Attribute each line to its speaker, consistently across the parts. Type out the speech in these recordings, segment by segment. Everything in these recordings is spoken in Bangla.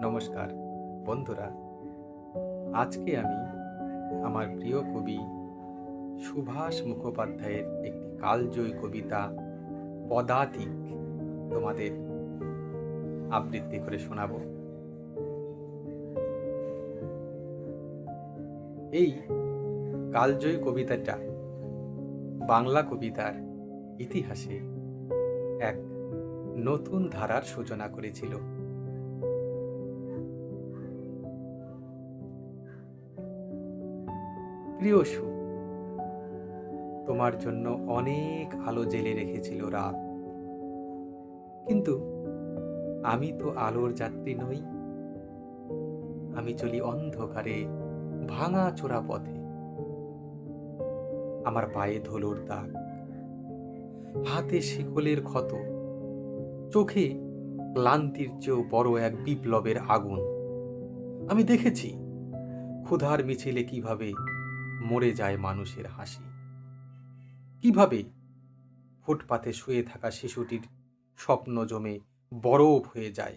Speaker 1: নমস্কার বন্ধুরা। আজকে আমি আমার প্রিয় কবি সুভাষ মুখোপাধ্যায়ের একটি কালজয়ী কবিতা পদাতিক তোমাদের আবৃত্তি করে শোনাব। এই কালজয়ী কবিতাটা বাংলা কবিতার ইতিহাসে এক নতুন ধারার সূচনা করেছিল। প্রিয় সু, তোমার জন্য অনেক আলো জেলে রেখেছিল রাত, কিন্তু আমি তো আলোর যাত্রী নই। আমি চলি অন্ধকারে ভাঙা চোরা পথে। আমার পায়ে ধুলোর দাগ, হাতে শিকলের ক্ষত, চোখে ক্লান্তির চেয়েও বড় এক বিপ্লবের আগুন। আমি দেখেছি ক্ষুধার মিছিলে কিভাবে মরে যায় মানুষের হাসি, কিভাবে ফুটপাতে শুয়ে থাকা শিশুটির স্বপ্ন জমে বরফ হয়ে যায়।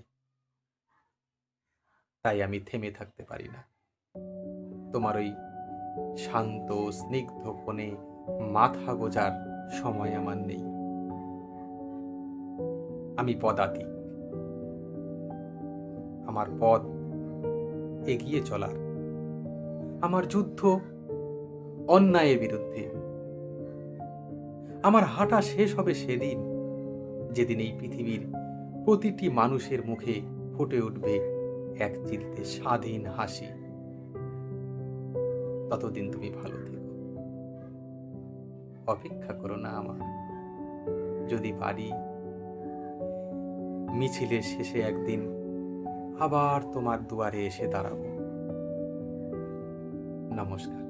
Speaker 1: তাই আমি থেমে থাকতে পারি না। তোমার ওই শান্ত স্নিগ্ধ কোণে মাথা গোজার সময় আমার নেই। আমি পদাতিক, আমার পথ এগিয়ে চলার, আমার যুদ্ধ অন্যায়ের বিরুদ্ধে। আমার হাঁটা শেষ হবে সেদিন, যেদিন এই পৃথিবীর প্রতিটি মানুষের মুখে ফুটে উঠবে এক চিলতে স্বাধীন হাসি। ততদিন তুমি ভালো থেকো, অপেক্ষা করো না আমার। যদি পারি, মিছিলের শেষে একদিন আবার তোমার দুয়ারে এসে দাঁড়াবো। নমস্কার।